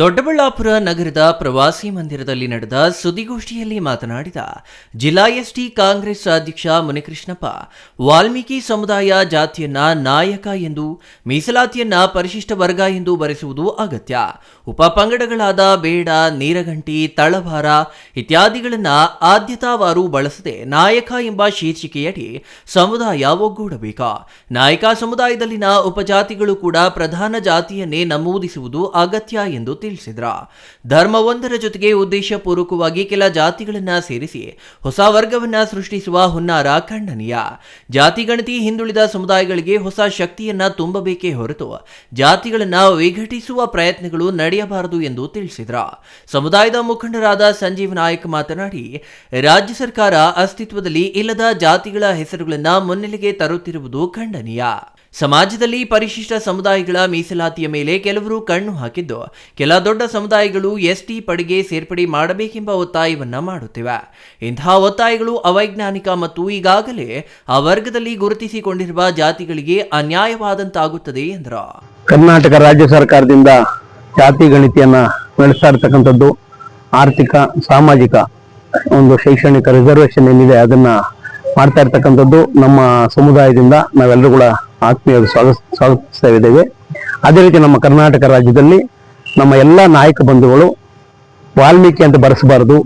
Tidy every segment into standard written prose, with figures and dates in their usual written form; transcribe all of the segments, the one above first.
ದೊಡ್ಡಬಳ್ಳಾಪುರ ನಗರದ ಪ್ರವಾಸಿ ಮಂದಿರದಲ್ಲಿ ನಡೆದ ಸುದ್ದಿಗೋಷ್ಠಿಯಲ್ಲಿ ಮಾತನಾಡಿದ ಜಿಲ್ಲಾ ಎಸ್ಟಿ ಕಾಂಗ್ರೆಸ್ ಅಧ್ಯಕ್ಷ ಮುನಿಕೃಷ್ಣಪ್ಪ, ವಾಲ್ಮೀಕಿ ಸಮುದಾಯ ಜಾತಿಯನ್ನ ನಾಯಕ ಎಂದು, ಮೀಸಲಾತಿಯನ್ನ ಪರಿಶಿಷ್ಟ ವರ್ಗ ಎಂದು ಬರೆಸುವುದು ಅಗತ್ಯ. ಉಪ ಪಂಗಡಗಳಾದ ಬೇಡ, ನೀರಗಂಟಿ, ತಳವಾರ ಇತ್ಯಾದಿಗಳನ್ನ ಆದ್ಯತಾವಾರು ಬಳಸದೆ ನಾಯಕ ಎಂಬ ಶೀರ್ಷಿಕೆಯಡಿ ಸಮುದಾಯ ಒಗ್ಗೂಡಬೇಕು. ನಾಯಕ ಸಮುದಾಯದಲ್ಲಿನ ಉಪಜಾತಿಗಳು ಕೂಡ ಪ್ರಧಾನ ಜಾತಿಯನ್ನೇ ನಮೂದಿಸುವುದು ಅಗತ್ಯ ಎಂದು ತಿಳಿಸಿದ್ರ. ಧರ್ಮವೊಂದರ ಜೊತೆಗೆ ಉದ್ದೇಶಪೂರ್ವಕವಾಗಿ ಕೆಲ ಜಾತಿಗಳನ್ನ ಸೇರಿಸಿ ಹೊಸ ವರ್ಗವನ್ನ ಸೃಷ್ಟಿಸುವ ಹುನ್ನಾರ ಖಂಡನೀಯ. ಜಾತಿ ಗಣತಿ ಹಿಂದುಳಿದ ಸಮುದಾಯಗಳಿಗೆ ಹೊಸ ಶಕ್ತಿಯನ್ನ ತುಂಬಬೇಕೇ ಹೊರತು ಜಾತಿಗಳನ್ನ ವಿಘಟಿಸುವ ಪ್ರಯತ್ನಗಳು ನಡೆಯಬಾರದು ಎಂದು ತಿಳಿಸಿದ್ರ. ಸಮುದಾಯದ ಮುಖಂಡರಾದ ಸಂಜೀವ್ ನಾಯಕ್ ಮಾತನಾಡಿ, ರಾಜ್ಯ ಸರ್ಕಾರ ಅಸ್ತಿತ್ವದಲ್ಲಿ ಇಲ್ಲದ ಜಾತಿಗಳ ಹೆಸರುಗಳನ್ನ ಮುನ್ನೆಲೆಗೆ ತರುತ್ತಿರುವುದು ಖಂಡನೀಯ. ಸಮಾಜದಲ್ಲಿ ಪರಿಶಿಷ್ಟ ಸಮುದಾಯಗಳ ಮೀಸಲಾತಿಯ ಮೇಲೆ ಕೆಲವರು ಕಣ್ಣು ಹಾಕಿದ್ದು, ಕೆಲ ದೊಡ್ಡ ಸಮುದಾಯಗಳು ಎಸ್ಟಿ ಪಡೆಗೆ ಸೇರ್ಪಡೆ ಮಾಡಬೇಕೆಂಬ ಒತ್ತಾಯವನ್ನ ಮಾಡುತ್ತಿವೆ. ಇಂತಹ ಒತ್ತಾಯಗಳು ಅವೈಜ್ಞಾನಿಕ ಮತ್ತು ಈಗಾಗಲೇ ಆ ವರ್ಗದಲ್ಲಿ ಗುರುತಿಸಿಕೊಂಡಿರುವ ಜಾತಿಗಳಿಗೆ ಅನ್ಯಾಯವಾದಂತಾಗುತ್ತದೆ ಎಂದರು. ಕರ್ನಾಟಕ ರಾಜ್ಯ ಸರ್ಕಾರದಿಂದ ಜಾತಿ ಗಣತಿಯನ್ನ ನಡೆಸ್ತಾ ಇರ್ತಕ್ಕಂಥದ್ದು ಆರ್ಥಿಕ, ಸಾಮಾಜಿಕ ಒಂದು ಶೈಕ್ಷಣಿಕ ರಿಸರ್ವೇಶನ್ ಏನಿದೆ ಅದನ್ನ ಮಾಡ್ತಾ ಇರ್ತಕ್ಕಂಥದ್ದು ನಮ್ಮ ಸಮುದಾಯದಿಂದ ನಾವೆಲ್ಲರೂ ಕೂಡ ಆತ್ಮೀಯ ಸ್ವಾಗತಿಸ್ತಾ ಇದ್ದೇವೆ. ಅದೇ ರೀತಿ ನಮ್ಮ ಕರ್ನಾಟಕ ರಾಜ್ಯದಲ್ಲಿ ನಮ್ಮ ಎಲ್ಲ ನಾಯಕ ಬಂಧುಗಳು ವಾಲ್ಮೀಕಿ ಅಂತ ಬರೆಸಬಾರದು,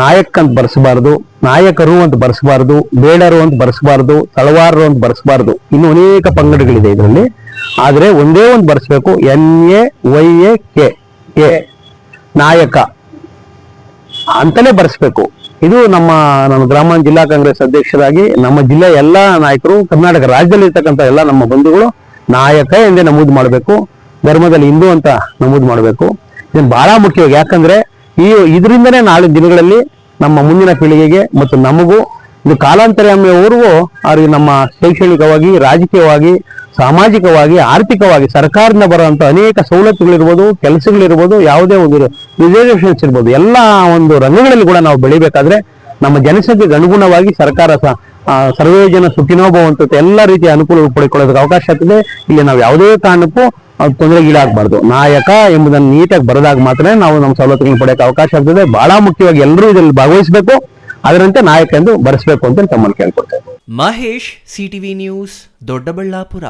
ನಾಯಕ್ ಅಂತ ಬರೆಸಬಾರದು, ನಾಯಕರು ಅಂತ ಬರೆಸಬಾರದು, ಬೇಡರು ಅಂತ ಬರೆಸಬಾರದು, ತಳವಾರರು ಅಂತ ಬರೆಸಬಾರದು. ಇನ್ನು ಅನೇಕ ಪಂಗಡಗಳಿದೆ ಇದರಲ್ಲಿ. ಆದ್ರೆ ಒಂದೇ ಒಂದು ಬರೆಸಬೇಕು, NAYAK ನಾಯಕ ಅಂತಲೇ ಬರೆಸ್ಬೇಕು. ಇದು ನಮ್ಮ ಗ್ರಾಮಾಂತರ ಜಿಲ್ಲಾ ಕಾಂಗ್ರೆಸ್ ಅಧ್ಯಕ್ಷರಾಗಿ ನಮ್ಮ ಜಿಲ್ಲೆಯ ಎಲ್ಲಾ ನಾಯಕರು, ಕರ್ನಾಟಕ ರಾಜ್ಯದಲ್ಲಿ ಇರ್ತಕ್ಕಂಥ ಎಲ್ಲ ನಮ್ಮ ಬಂಧುಗಳು ನಾಯಕ ಎಂದೇ ನಮೂದು ಮಾಡಬೇಕು. ಧರ್ಮದಲ್ಲಿ ಹಿಂದೂ ಅಂತ ನಮೂದು ಮಾಡಬೇಕು. ಇದನ್ನು ಬಹಳ ಮುಖ್ಯವಾಗಿ, ಯಾಕಂದ್ರೆ ಇದರಿಂದನೇ ನಾಳೆ ದಿನಗಳಲ್ಲಿ ನಮ್ಮ ಮುಂದಿನ ಪೀಳಿಗೆಗೆ ಮತ್ತು ನಮಗೂ ಇದು ಕಾಲಾಂತರವರೆಗೂ ಅವ್ರಿಗೆ ನಮ್ಮ ಶೈಕ್ಷಣಿಕವಾಗಿ, ರಾಜಕೀಯವಾಗಿ, ಸಾಮಾಜಿಕವಾಗಿ, ಆರ್ಥಿಕವಾಗಿ ಸರ್ಕಾರದಿಂದ ಬರುವಂತ ಅನೇಕ ಸವಲತ್ತುಗಳಿರ್ಬೋದು, ಕೆಲಸಗಳಿರ್ಬೋದು, ಯಾವುದೇ ಒಂದು ರಿಸರ್ವೇಷನ್ಸ್ ಇರ್ಬೋದು, ಎಲ್ಲ ಒಂದು ರಂಗಗಳಲ್ಲಿ ಕೂಡ ನಾವು ಬೆಳಿಬೇಕಾದ್ರೆ ನಮ್ಮ ಜನಸಂಖ್ಯೆಗೆ ಅನುಗುಣವಾಗಿ ಸರ್ಕಾರ ಸರ್ವೇ ಜನ ಸುಖಿನೋ ಭವಂತು ಎಲ್ಲ ರೀತಿಯ ಅನುಕೂಲ ಪಡೆದುಕೊಳ್ಳೋದಕ್ಕೆ ಅವಕಾಶ ಆಗ್ತದೆ. ಇಲ್ಲಿ ನಾವು ಯಾವುದೇ ಕಾರಣಕ್ಕೂ ತೊಂದರೆಗೀಡಾಗಬಾರ್ದು. ನಾಯಕ ಎಂಬುದನ್ನು ನೀಟಾಗಿ ಬರೆದಾಗ ಮಾತ್ರ ನಾವು ನಮ್ಮ ಸವಲತ್ತುಗಳನ್ನು ಪಡೆಯೋಕೆ ಅವಕಾಶ ಆಗ್ತದೆ. ಬಹಳ ಮುಖ್ಯವಾಗಿ ಎಲ್ಲರೂ ಇದರಲ್ಲಿ ಭಾಗವಹಿಸಬೇಕು, ಅದರಂತೆ ನಾಯಕ ಎಂದು ಬರೆಸಬೇಕು ಅಂತ ತಮ್ಮನ್ನು ಕೇಳ್ಕೊಳ್ತೇವೆ. Mahesh, CTV news, Doddaballapura.